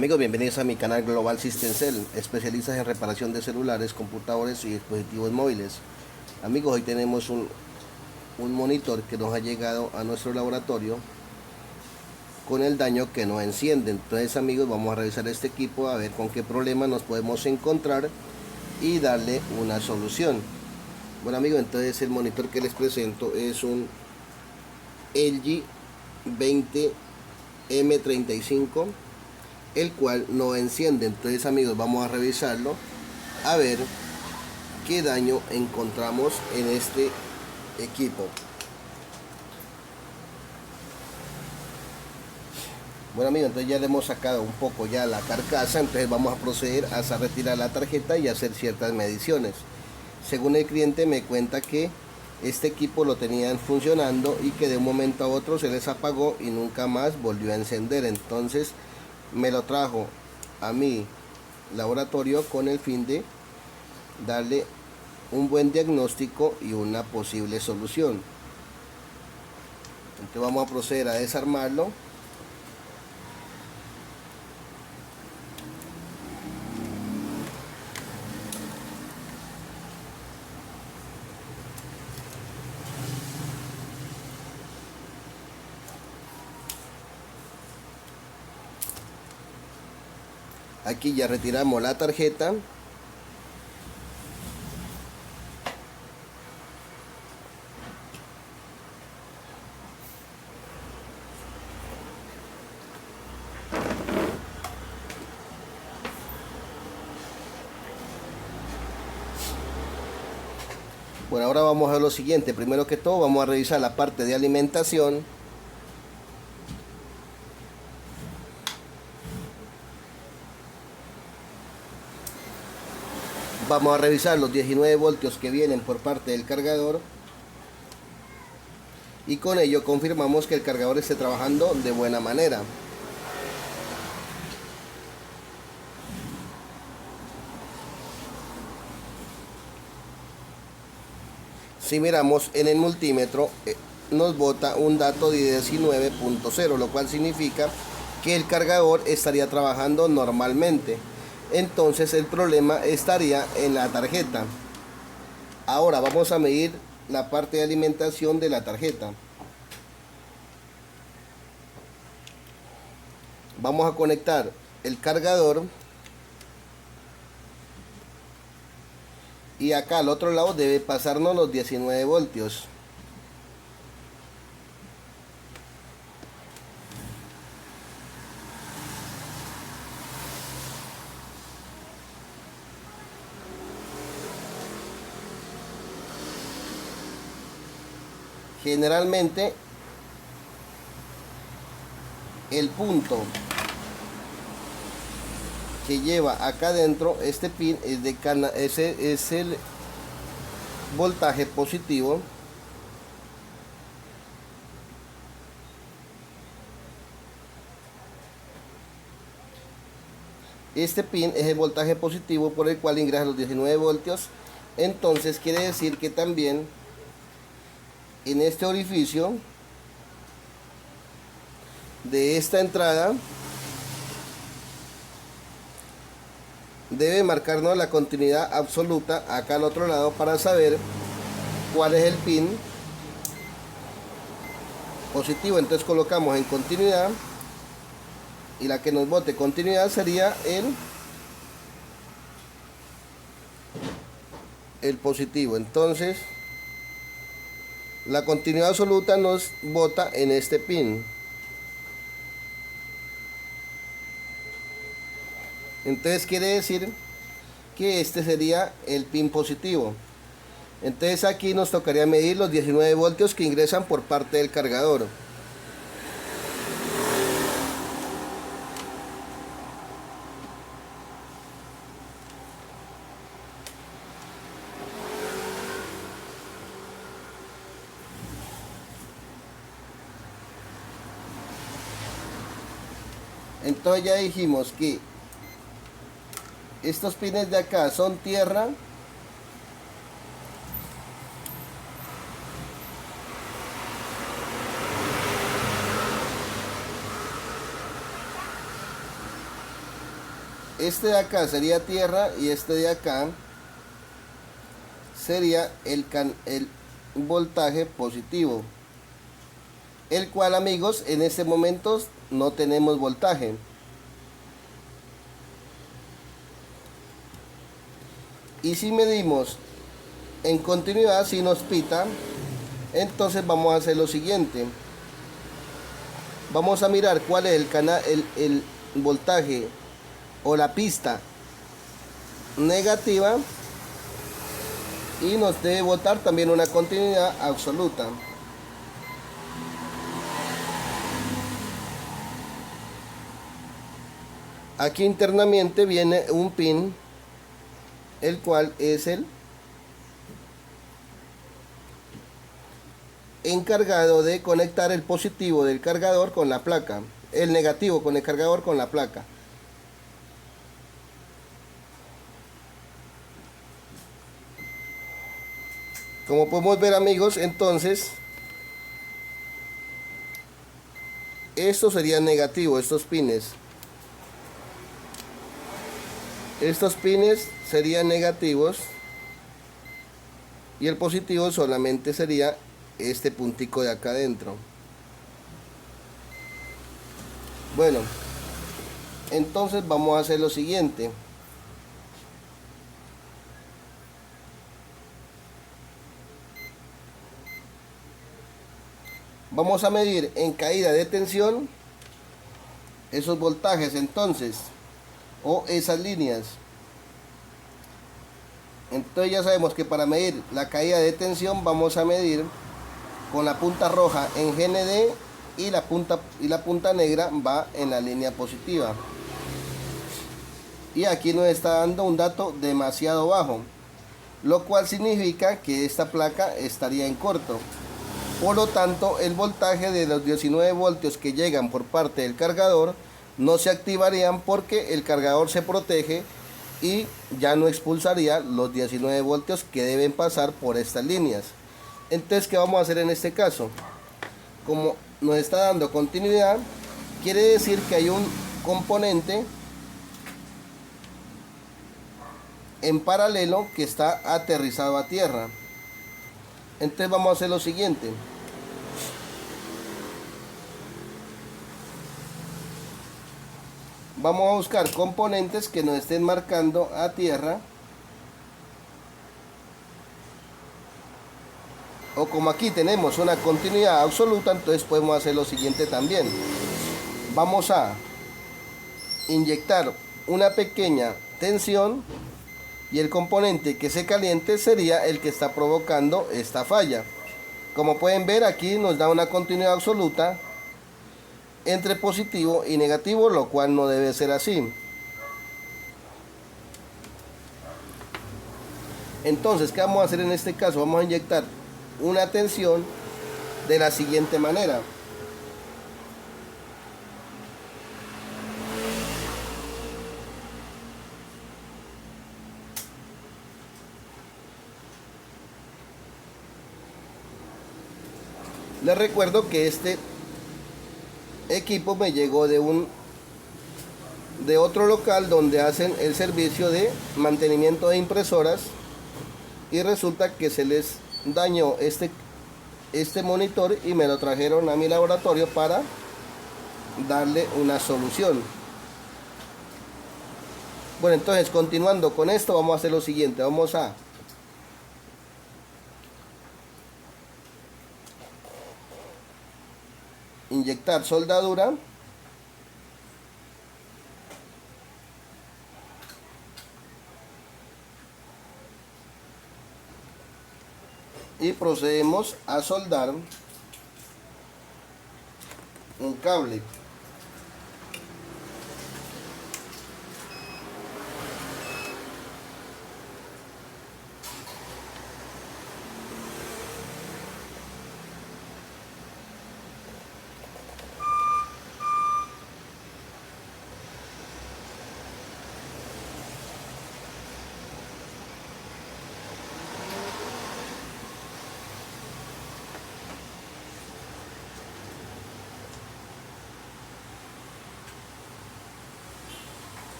Amigos, bienvenidos a mi canal Global System Cell, especialistas en reparación de celulares, computadores y dispositivos móviles. Amigos, hoy tenemos un monitor que nos ha llegado a nuestro laboratorio con el daño que no enciende. Entonces, amigos, vamos a revisar este equipo a ver con qué problema nos podemos encontrar y darle una solución. Bueno, amigos, entonces el monitor que les presento es un LG 20M35, el cual no enciende. Entonces, amigos, vamos a revisarlo a ver qué daño encontramos en este equipo. Bueno, amigos, entonces ya le hemos sacado un poco ya la carcasa. Entonces vamos a proceder a retirar la tarjeta y hacer ciertas mediciones. Según el cliente, me cuenta que este equipo lo tenían funcionando y que de un momento a otro se les apagó y nunca más volvió a encender. Entonces me lo trajo a mi laboratorio con el fin de darle un buen diagnóstico y una posible solución. Entonces vamos a proceder a desarmarlo. Aquí ya retiramos la tarjeta. Bueno, ahora vamos a ver lo siguiente. Primero que todo vamos a revisar la parte de alimentación. Vamos a revisar los 19 voltios que vienen por parte del cargador. Y con ello confirmamos que el cargador esté trabajando de buena manera. Si miramos en el multímetro, nos bota un dato de 19.0, lo cual significa que el cargador estaría trabajando normalmente. Entonces el problema estaría en la tarjeta. Ahora vamos a medir la parte de alimentación de la tarjeta. Vamos a conectar el cargador. Y acá al otro lado debe pasarnos los 19 voltios. Generalmente el punto que lleva acá adentro este pin es de ese es el voltaje positivo. Este pin es el voltaje positivo por el cual ingresa los 19 voltios. Entonces quiere decir que también en este orificio de esta entrada debe marcarnos la continuidad absoluta acá al otro lado para saber cuál es el pin positivo. Entonces colocamos en continuidad y la que nos bote continuidad sería el positivo. Entonces la continuidad absoluta nos bota en este pin. Entonces quiere decir que este sería el pin positivo. Entonces aquí nos tocaría medir los 19 voltios que ingresan por parte del cargador. Entonces ya dijimos que estos pines de acá son tierra Este de acá sería tierra y este de acá sería el voltaje positivo, el cual, amigos, en este momento no tenemos voltaje. Y si medimos en continuidad, si nos pita, entonces vamos a hacer lo siguiente. Vamos a mirar cuál es el canal, el voltaje o la pista negativa, y nos debe botar también una continuidad absoluta. Aquí internamente viene un pin, el cual es el encargado de conectar el positivo del cargador con la placa, el negativo con el cargador con la placa. Como podemos ver, amigos, entonces estos serían negativos, estos pines serían negativos, y el positivo solamente sería este puntico de acá adentro. Bueno, entonces vamos a hacer lo siguiente. Vamos a medir en caída de tensión esos voltajes, entonces, o esas líneas. Entonces ya sabemos que para medir la caída de tensión vamos a medir con la punta roja en GND, y la punta negra va en la línea positiva. Y aquí nos está dando un dato demasiado bajo, lo cual significa que esta placa estaría en corto. Por lo tanto, el voltaje de los 19 voltios que llegan por parte del cargador no se activarían, porque el cargador se protege y ya no expulsaría los 19 voltios que deben pasar por estas líneas. Entonces, ¿qué vamos a hacer en este caso? Como nos está dando continuidad, quiere decir que hay un componente en paralelo que está aterrizado a tierra. Entonces vamos a hacer lo siguiente. Vamos a buscar componentes que nos estén marcando a tierra. O como aquí tenemos una continuidad absoluta, entonces podemos hacer lo siguiente también. Vamos a inyectar una pequeña tensión, y el componente que se caliente sería el que está provocando esta falla. Como pueden ver, aquí nos da una continuidad absoluta entre positivo y negativo, lo cual no debe ser así. Entonces, ¿qué vamos a hacer en este caso? Vamos a inyectar una tensión de la siguiente manera. Les recuerdo que este equipo me llegó de otro local donde hacen el servicio de mantenimiento de impresoras, y resulta que se les dañó este monitor y me lo trajeron a mi laboratorio para darle una solución. Bueno, entonces, continuando con esto, vamos a hacer lo siguiente. Vamos a inyectar soldadura. Y procedemos a soldar un cable.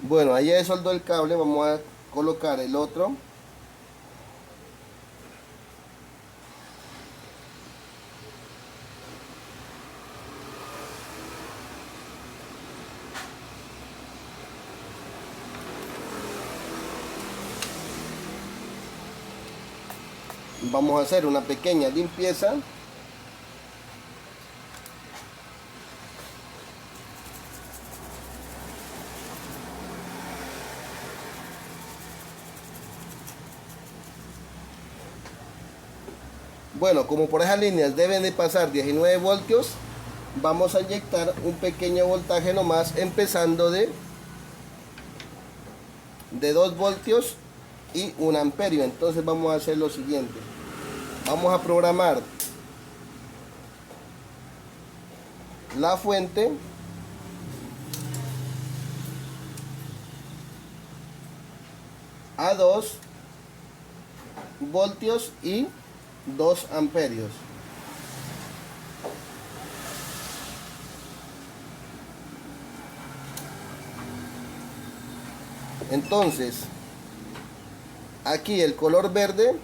Bueno, ahí ya soldó el cable, vamos a colocar el otro. Vamos a hacer una pequeña limpieza. Bueno, como por esas líneas deben de pasar 19 voltios, vamos a inyectar un pequeño voltaje nomás, empezando de 2 voltios y 1 amperio. Entonces vamos a hacer lo siguiente. Vamos a programar la fuente a 2 voltios y 2 amperios. Entonces, aquí el color verde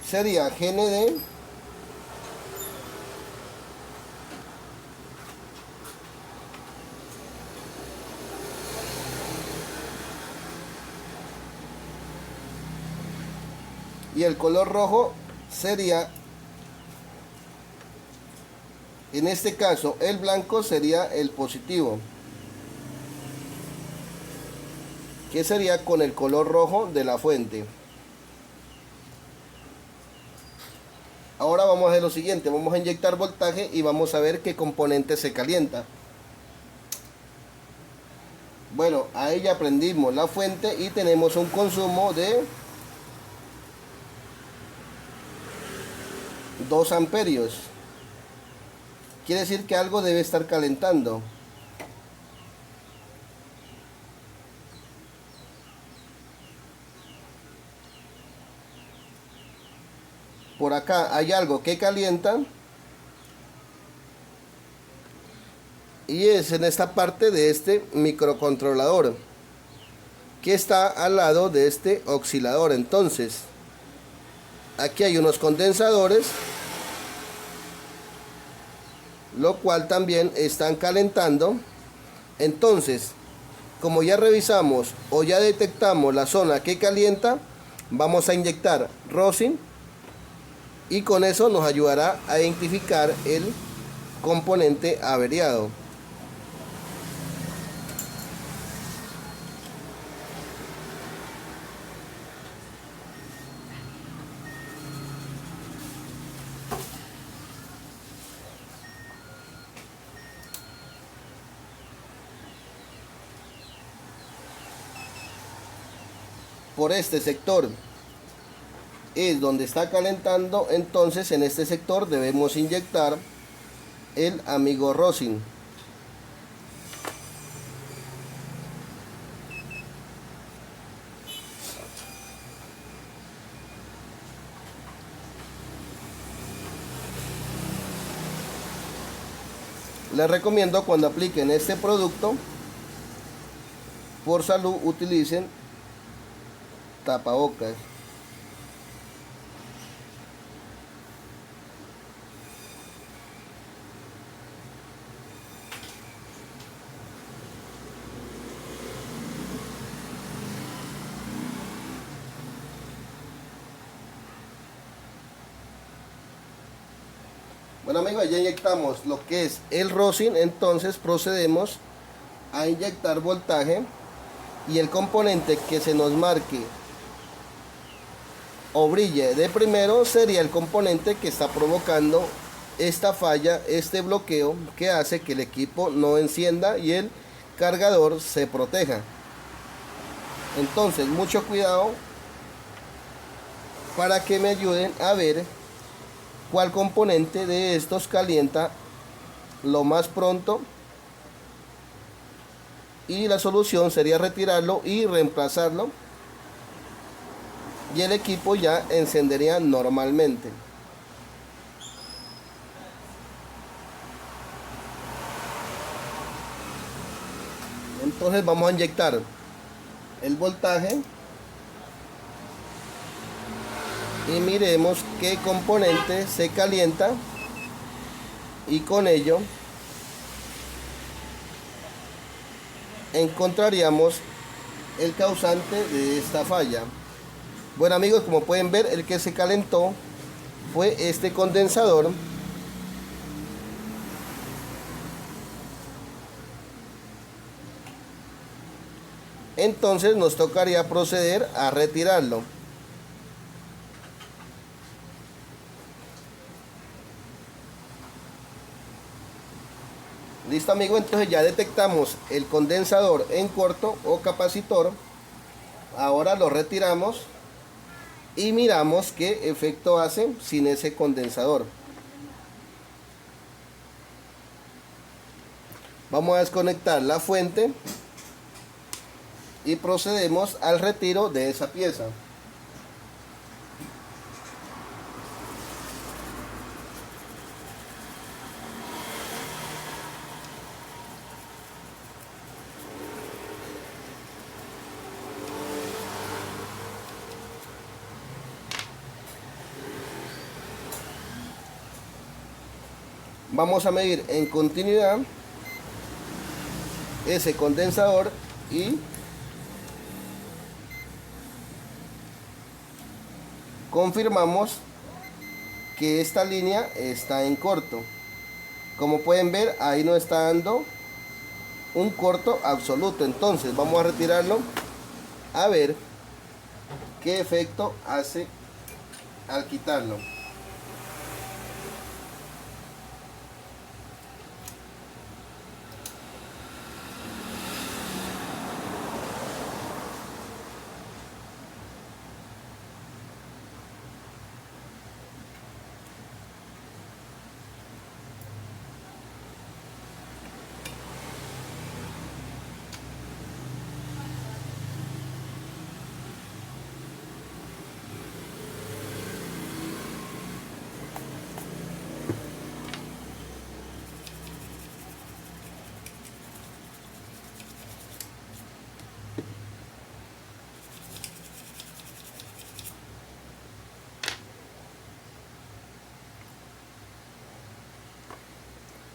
sería GND, y el color rojo sería, en este caso el blanco sería el positivo, que sería con el color rojo de la fuente. Ahora vamos a hacer lo siguiente, vamos a inyectar voltaje y vamos a ver qué componente se calienta. Bueno, ahí ya prendimos la fuente y tenemos un consumo de 2 amperios. Quiere decir que algo debe estar calentando. Por acá hay algo que calienta y es en esta parte de este microcontrolador que está al lado de este oscilador. Entonces aquí hay unos condensadores, lo cual también están calentando. Entonces, como ya revisamos o ya detectamos la zona que calienta, vamos a inyectar rosin y con eso nos ayudará a identificar el componente averiado. Por este sector es donde está calentando, entonces en este sector debemos inyectar el amigo rosin. Les recomiendo, cuando apliquen este producto, por salud utilicen tapabocas. Bueno amigos, ya inyectamos lo que es el rosin, entonces procedemos a inyectar voltaje y el componente que se nos marque o brille de primero sería el componente que está provocando esta falla, este bloqueo que hace que el equipo no encienda y el cargador se proteja. Entonces mucho cuidado para que me ayuden a ver cuál componente de estos calienta lo más pronto, y la solución sería retirarlo y reemplazarlo y el equipo ya encendería normalmente. Entonces vamos a inyectar el voltaje y miremos qué componente se calienta, y con ello encontraríamos el causante de esta falla. Bueno amigos, como pueden ver, el que se calentó fue este condensador. Entonces nos tocaría proceder a retirarlo. Listo amigo, entonces ya detectamos el condensador en corto o capacitor. Ahora lo retiramos y miramos qué efecto hace sin ese condensador. Vamos a desconectar la fuente y procedemos al retiro de esa pieza. Vamos a medir en continuidad ese condensador y confirmamos que esta línea está en corto. Como pueden ver, ahí no está dando un corto absoluto. Entonces vamos a retirarlo a ver qué efecto hace al quitarlo.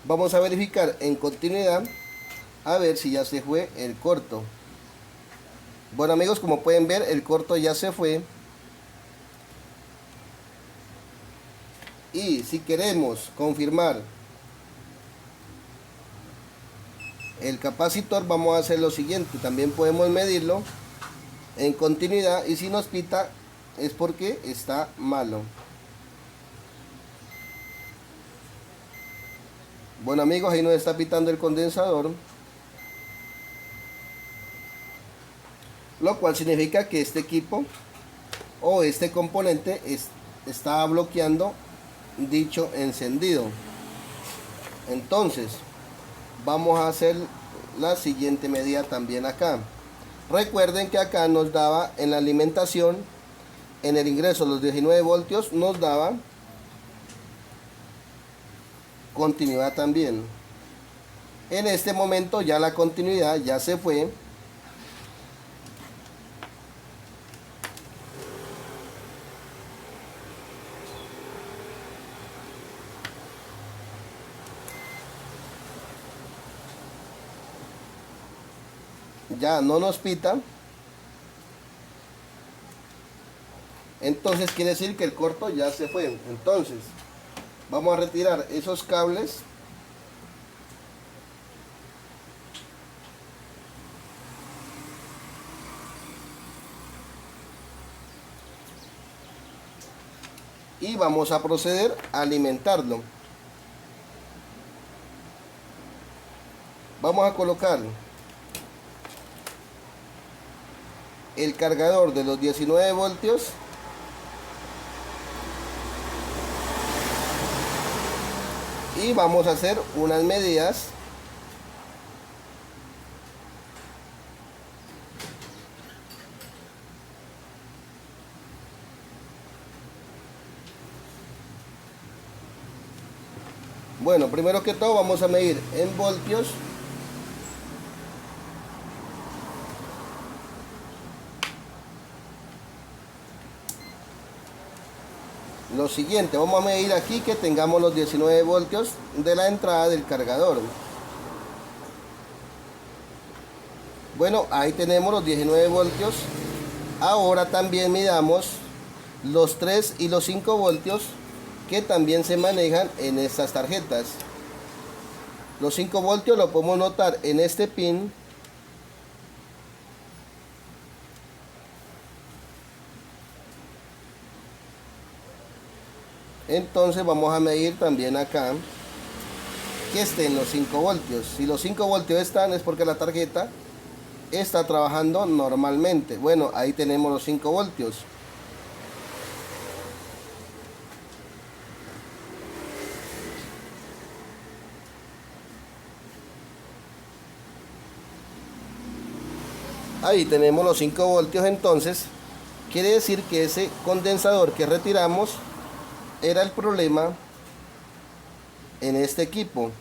Vamos a verificar en continuidad a ver si ya se fue el corto. Bueno amigos, como pueden ver, el corto ya se fue. Y si queremos confirmar el capacitor, vamos a hacer lo siguiente. También podemos medirlo en continuidad, y si nos pita es porque está malo. Bueno amigos, ahí nos está pitando el condensador, lo cual significa que este equipo o este componente está bloqueando dicho encendido. Entonces vamos a hacer la siguiente medida también acá. Recuerden que acá nos daba en la alimentación, en el ingreso, los 19 voltios, nos daba continuidad también. En este momento ya la continuidad ya se fue. Ya no nos pita. Entonces quiere decir que el corto ya se fue. Entonces vamos a retirar esos cables. Y vamos a proceder a alimentarlo. Vamos a colocar el cargador de los 19 voltios y vamos a hacer unas medidas. Bueno, primero que todo vamos a medir en voltios Lo siguiente, vamos a medir aquí que tengamos los 19 voltios de la entrada del cargador. Bueno, ahí tenemos los 19 voltios. Ahora también midamos los 3 y los 5 voltios que también se manejan en estas tarjetas. Los 5 voltios lo podemos notar en este pin. Entonces vamos a medir también acá que estén los 5 voltios. Si los 5 voltios están es porque la tarjeta está trabajando normalmente. Bueno, ahí tenemos los 5 voltios. Ahí tenemos los 5 voltios. Entonces quiere decir que ese condensador que retiramos era el problema en este equipo.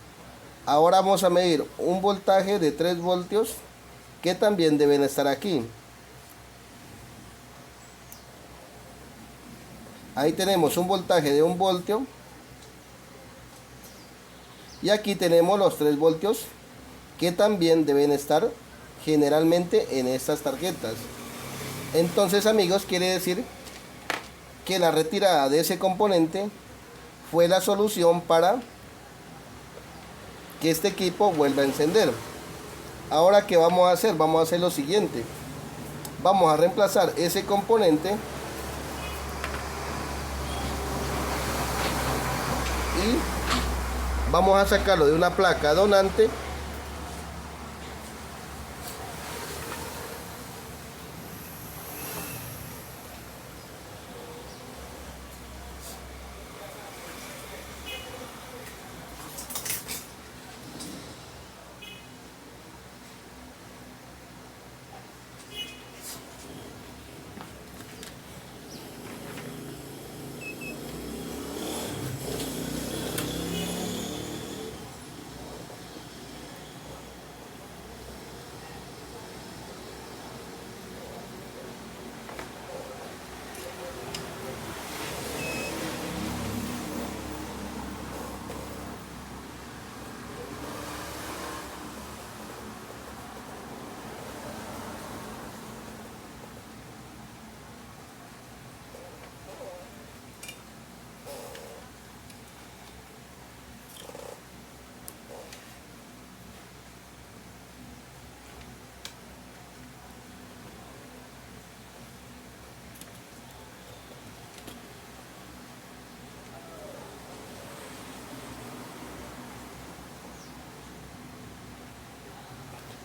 Ahora vamos a medir un voltaje de 3 voltios que también deben estar aquí. Ahí tenemos un voltaje de 1 voltio y aquí tenemos los 3 voltios que también deben estar generalmente en estas tarjetas. Entonces, amigos, quiere decir que la retirada de ese componente fue la solución para que este equipo vuelva a encender. Ahora, ¿qué vamos a hacer? Vamos a hacer lo siguiente. Vamos a reemplazar ese componente y vamos a sacarlo de una placa donante.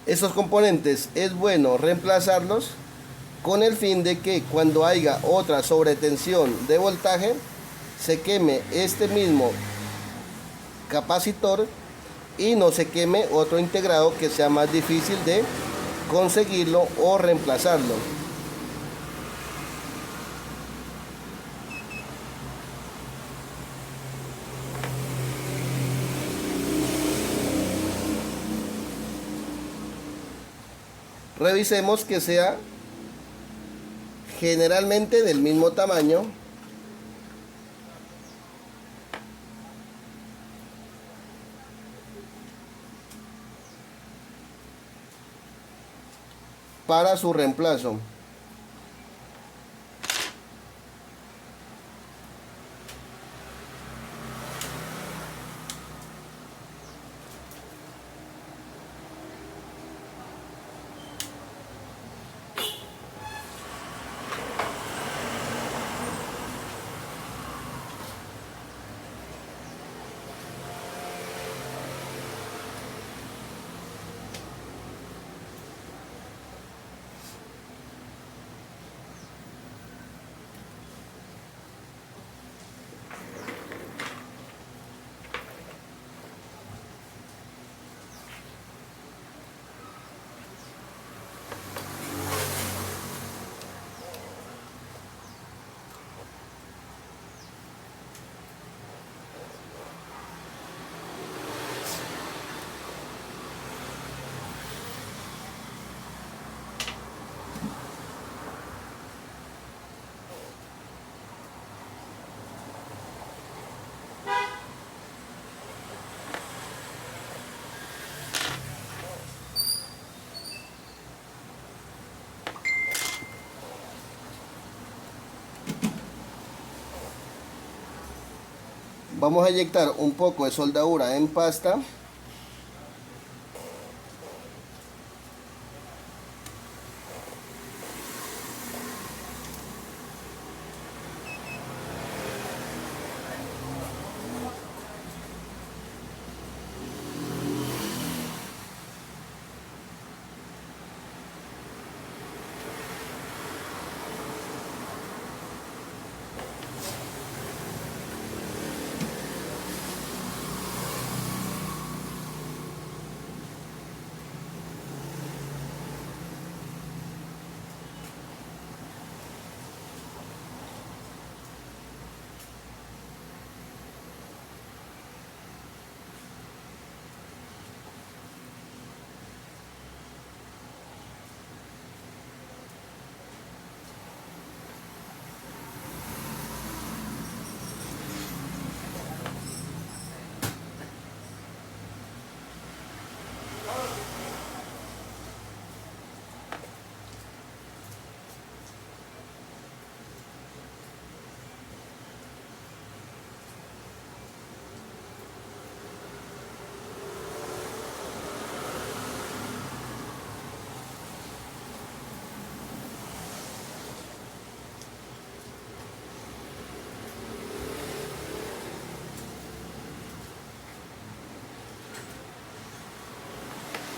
Estos componentes es bueno reemplazarlos con el fin de que cuando haya otra sobretensión de voltaje se queme este mismo capacitor y no se queme otro integrado que sea más difícil de conseguirlo o reemplazarlo. Revisemos que sea generalmente del mismo tamaño. Para su reemplazo. Vamos a inyectar un poco de soldadura en pasta.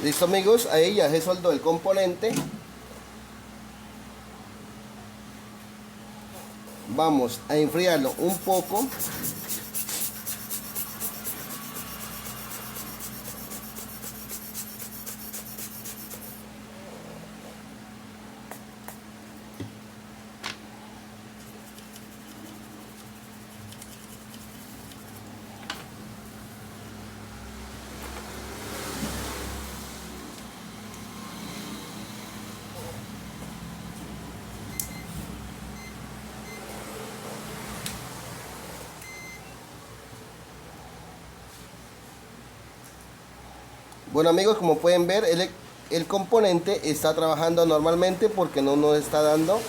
Listo amigos, ahí ya se soldó el componente. Vamos a enfriarlo un poco. Bueno amigos, como pueden ver, el componente está trabajando normalmente porque no nos está dando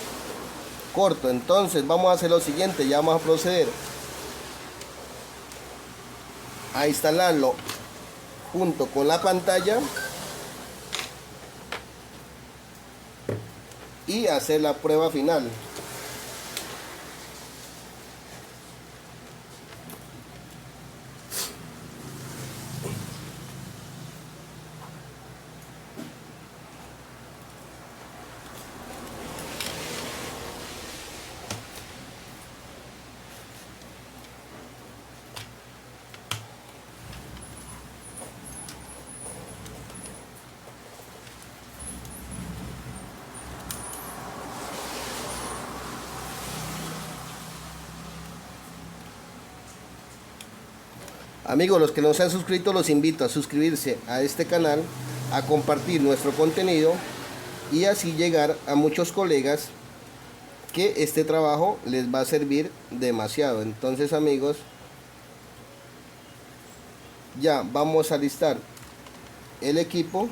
corto. Entonces vamos a hacer lo siguiente, ya vamos a proceder a instalarlo junto con la pantalla y hacer la prueba final. Amigos, los que no se han suscrito, los invito a suscribirse a este canal, a compartir nuestro contenido y así llegar a muchos colegas que este trabajo les va a servir demasiado. Entonces amigos, ya vamos a listar el equipo.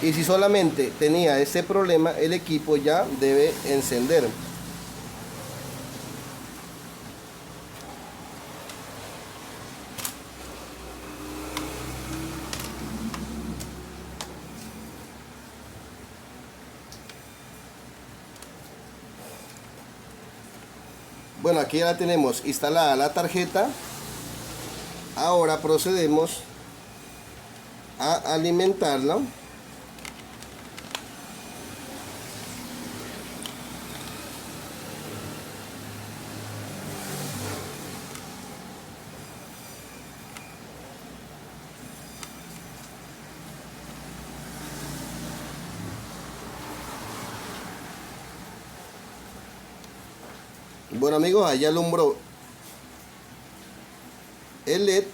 Y si solamente tenía este problema, el equipo ya debe encender. Bueno, aquí ya la tenemos instalada la tarjeta. Ahora procedemos a alimentarla. Bueno amigos, allá alumbró el LED.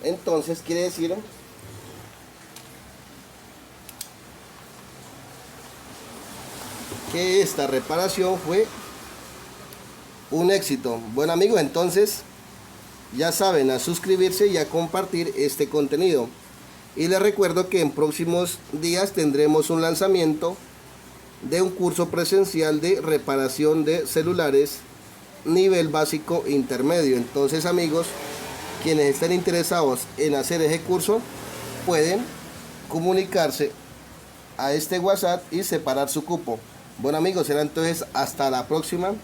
Entonces quiere decir que esta reparación fue un éxito. Bueno amigos, entonces ya saben, a suscribirse y a compartir este contenido. Y les recuerdo que en próximos días tendremos un lanzamiento de un curso presencial de reparación de celulares nivel básico intermedio. Entonces, amigos, quienes estén interesados en hacer ese curso pueden comunicarse a este WhatsApp y separar su cupo. Bueno, amigos, será entonces hasta la próxima.